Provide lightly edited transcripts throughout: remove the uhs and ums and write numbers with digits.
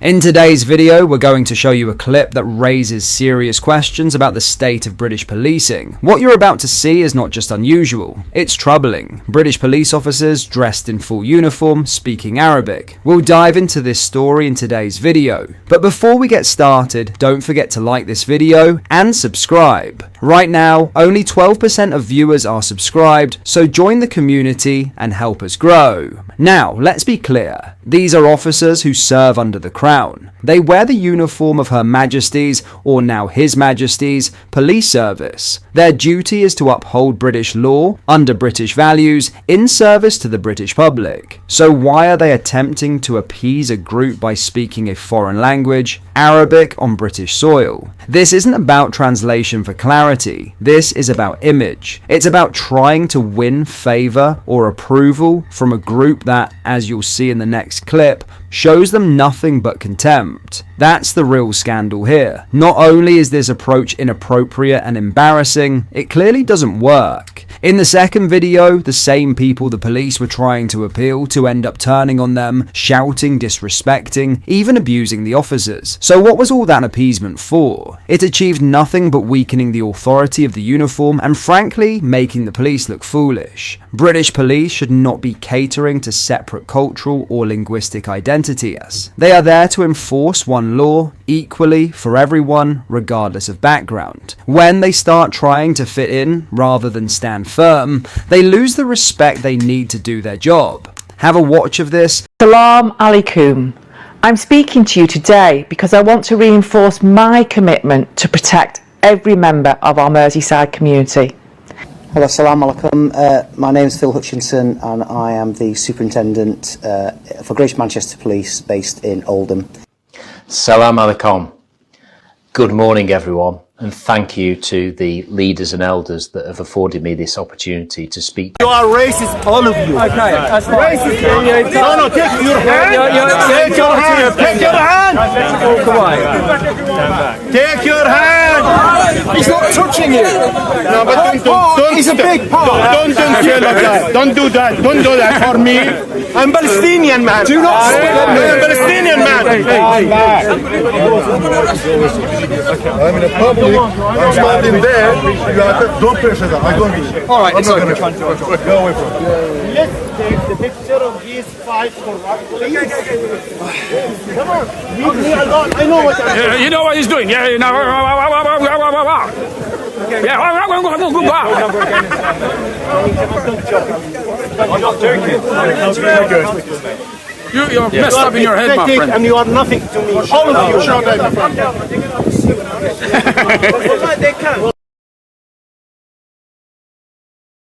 In today's video, we're going to show you a clip that raises serious questions about the state of British policing. What you're about to see is not just unusual, it's troubling. British police officers dressed in full uniform, speaking Arabic. We'll dive into this story in today's video. But before we get started, don't forget to like this video and subscribe. Right now, only 12% of viewers are subscribed, so join the community and help us grow. Now, let's be clear. These are officers who serve under the Crown. They wear the uniform of Her Majesty's, or now His Majesty's, police service. Their duty is to uphold British law, under British values, in service to the British public. So why are they attempting to appease a group by speaking a foreign language, Arabic, on British soil? This isn't about translation for clarity. This is about image. It's about trying to win favour or approval from a group that, as you'll see in the next clip, shows them nothing but contempt. That's the real scandal here. Not only is this approach inappropriate and embarrassing, it clearly doesn't work. In the second video, the same people the police were trying to appeal to end up turning on them, shouting, disrespecting, even abusing the officers. So what was all that appeasement for? It achieved nothing but weakening the authority of the uniform and frankly, making the police look foolish. British police should not be catering to separate cultural or linguistic identities. They are there to enforce one law equally for everyone, regardless of background. When they start trying to fit in rather than stand firm, they lose the respect they need to do their job. Have a watch of this. Salam alaikum. I'm speaking to you today because I want to reinforce my commitment to protect every member of our Merseyside community. Hello, Assalamu alaikum. My name is Phil Hutchinson and I am the Superintendent for Greater Manchester Police based in Oldham. Salam alaikum. Good morning everyone, and thank you to the leaders and elders that have afforded me this opportunity to speak. You are racist, all of you. Okay, that's racist. No, take your hand. Take your hand. Take your hand. Take your hand. He's not touching you. No, but don't. He's a big part. Don't say like that. Don't do that. Don't do that for me. I'm Palestinian man. Do not. I'm Palestinian man. I'm in a public. I'm standing there. Don't pressure them. I don't. All right, I'm it's not okay. going to go away from it. Let's take the picture of these five for please. Come on. Leave me alone. I know what I'm doing. You know what he's doing. Yeah, you know. I'm not joking. That's very good. You're messed up in your head, my friend. And you are nothing to me. All of you. Shut up, my friend.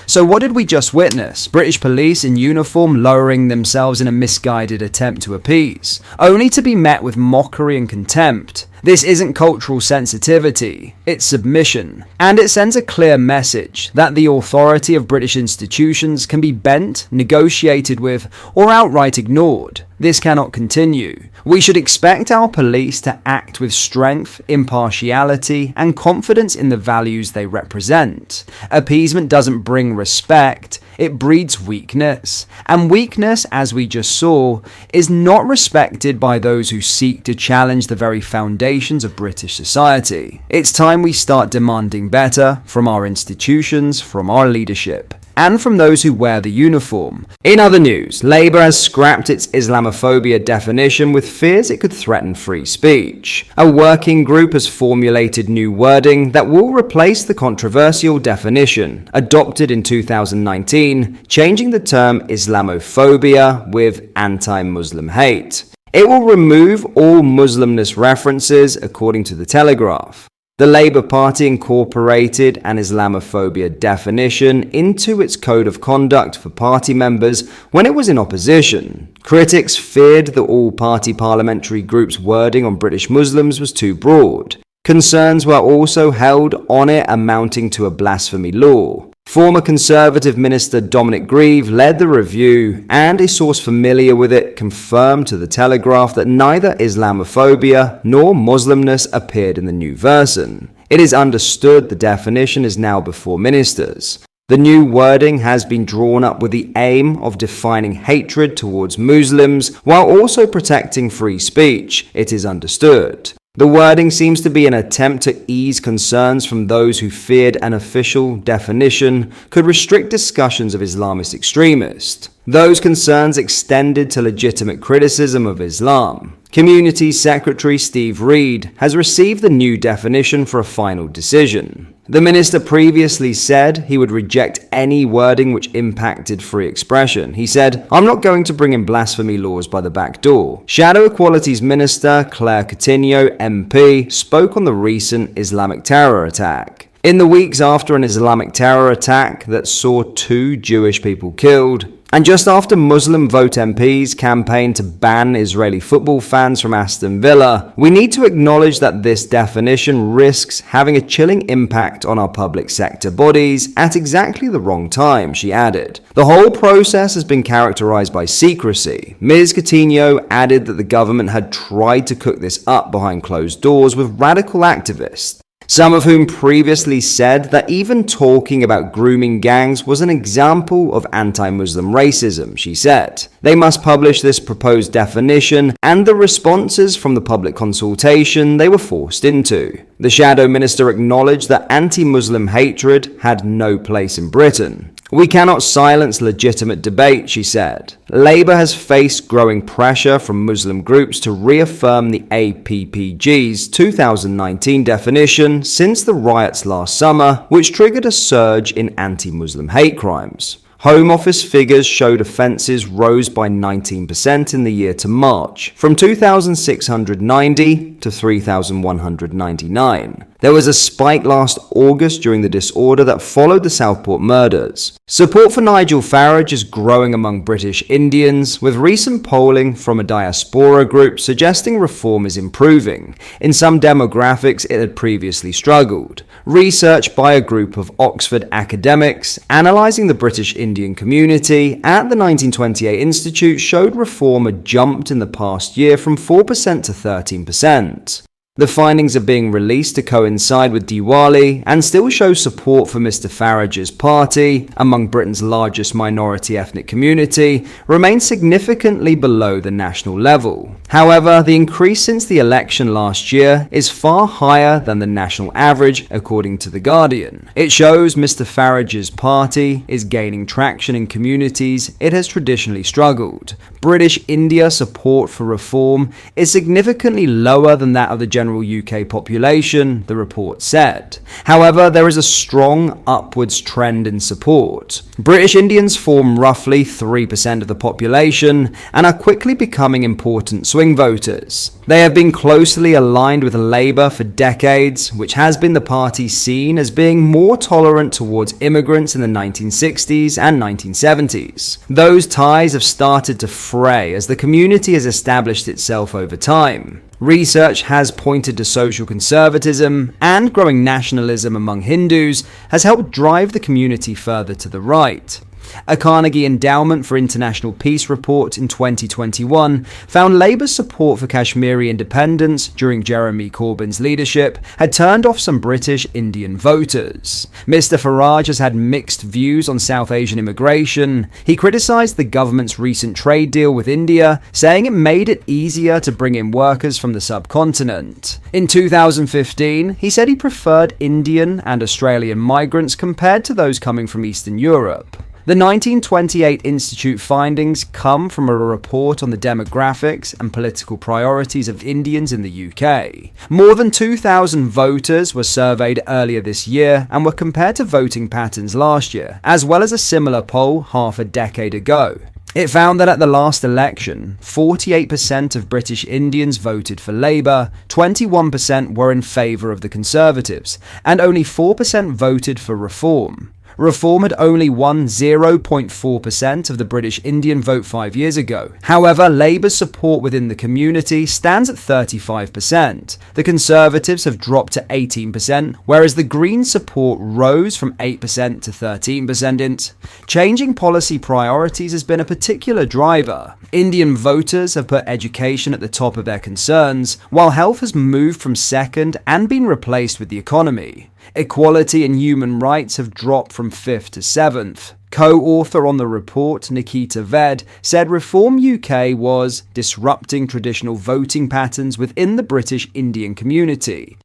So what did we just witness? British police in uniform lowering themselves in a misguided attempt to appease, only to be met with mockery and contempt. This isn't cultural sensitivity, it's submission. And it sends a clear message that the authority of British institutions can be bent, negotiated with, or outright ignored. This cannot continue. We should expect our police to act with strength, impartiality, and confidence in the values they represent. Appeasement doesn't bring respect, it breeds weakness. And weakness, as we just saw, is not respected by those who seek to challenge the very foundations of British society. It's time we start demanding better from our institutions, from our leadership, and from those who wear the uniform. In other news, Labour has scrapped its Islamophobia definition with fears it could threaten free speech. A working group has formulated new wording that will replace the controversial definition, adopted in 2019, changing the term Islamophobia with anti-Muslim hate. It will remove all Muslimness references, according to the Telegraph. The Labour Party incorporated an Islamophobia definition into its code of conduct for party members when it was in opposition. Critics feared the all-party parliamentary group's wording on British Muslims was too broad. Concerns were also held on it amounting to a blasphemy law. Former Conservative Minister Dominic Grieve led the review, and a source familiar with it confirmed to the Telegraph that neither Islamophobia nor Muslimness appeared in the new version. It is understood the definition is now before ministers. The new wording has been drawn up with the aim of defining hatred towards Muslims while also protecting free speech, it is understood. The wording seems to be an attempt to ease concerns from those who feared an official definition could restrict discussions of Islamist extremists. Those concerns extended to legitimate criticism of Islam. Community Secretary Steve Reed has received the new definition for a final decision. The minister previously said he would reject any wording which impacted free expression. He said, "I'm not going to bring in blasphemy laws by the back door." Shadow Equalities Minister Claire Coutinho, MP, spoke on the recent Islamic terror attack. In the weeks after an Islamic terror attack that saw 2 Jewish people killed, and just after Muslim Vote MPs campaigned to ban Israeli football fans from Aston Villa, we need to acknowledge that this definition risks having a chilling impact on our public sector bodies at exactly the wrong time, she added. The whole process has been characterized by secrecy. Ms. Coutinho added that the government had tried to cook this up behind closed doors with radical activists, some of whom previously said that even talking about grooming gangs was an example of anti-Muslim racism, she said. They must publish this proposed definition and the responses from the public consultation they were forced into. The shadow minister acknowledged that anti-Muslim hatred had no place in Britain. "We cannot silence legitimate debate," she said. Labour has faced growing pressure from Muslim groups to reaffirm the APPG's 2019 definition since the riots last summer, which triggered a surge in anti-Muslim hate crimes. Home Office figures showed offences rose by 19% in the year to March, from 2,690 to 3,199. There was a spike last August during the disorder that followed the Southport murders. Support for Nigel Farage is growing among British Indians, with recent polling from a diaspora group suggesting reform is improving. In some demographics, it had previously struggled. Research by a group of Oxford academics analysing the British Indian community at the 1928 Institute showed reform had jumped in the past year from 4% to 13%. The findings are being released to coincide with Diwali and still show support for Mr. Farage's party among Britain's largest minority ethnic community remains significantly below the national level. However, the increase since the election last year is far higher than the national average, according to The Guardian. It shows Mr. Farage's party is gaining traction in communities it has traditionally struggled. British India support for reform is significantly lower than that of the general UK population, the report said. However, there is a strong upwards trend in support. British Indians form roughly 3% of the population and are quickly becoming important swing voters. They have been closely aligned with Labour for decades, which has been the party seen as being more tolerant towards immigrants in the 1960s and 1970s. Those ties have started to fray as the community has established itself over time. Research has pointed to social conservatism and growing nationalism among Hindus has helped drive the community further to the right. A Carnegie Endowment for International Peace report in 2021 found Labour's support for Kashmiri independence during Jeremy Corbyn's leadership had turned off some British Indian voters. Mr. Farage has had mixed views on South Asian immigration. He criticised the government's recent trade deal with India, saying it made it easier to bring in workers from the subcontinent. In 2015, he said he preferred Indian and Australian migrants compared to those coming from Eastern Europe. The 1928 Institute findings come from a report on the demographics and political priorities of Indians in the UK. More than 2,000 voters were surveyed earlier this year and were compared to voting patterns last year, as well as a similar poll half a decade ago. It found that at the last election, 48% of British Indians voted for Labour, 21% were in favour of the Conservatives, and only 4% voted for Reform. Reform had only won 0.4% of the British Indian vote 5 years ago. However, Labour's support within the community stands at 35%. The Conservatives have dropped to 18%, whereas the Greens' support rose from 8% to 13%. Changing policy priorities has been a particular driver. Indian voters have put education at the top of their concerns, while health has moved from second and been replaced with the economy. Equality and human rights have dropped from 5th to 7th. Co-author on the report, Nikita Ved, said Reform UK was disrupting traditional voting patterns within the British Indian community.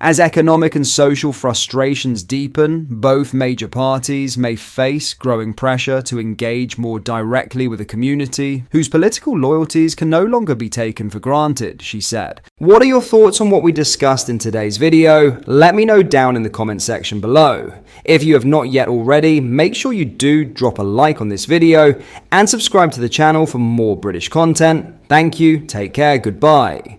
As economic and social frustrations deepen, both major parties may face growing pressure to engage more directly with a community whose political loyalties can no longer be taken for granted, she said. What are your thoughts on what we discussed in today's video? Let me know down in the comment section below. If you have not yet already, make sure you do drop a like on this video and subscribe to the channel for more British content. Thank you, take care, goodbye.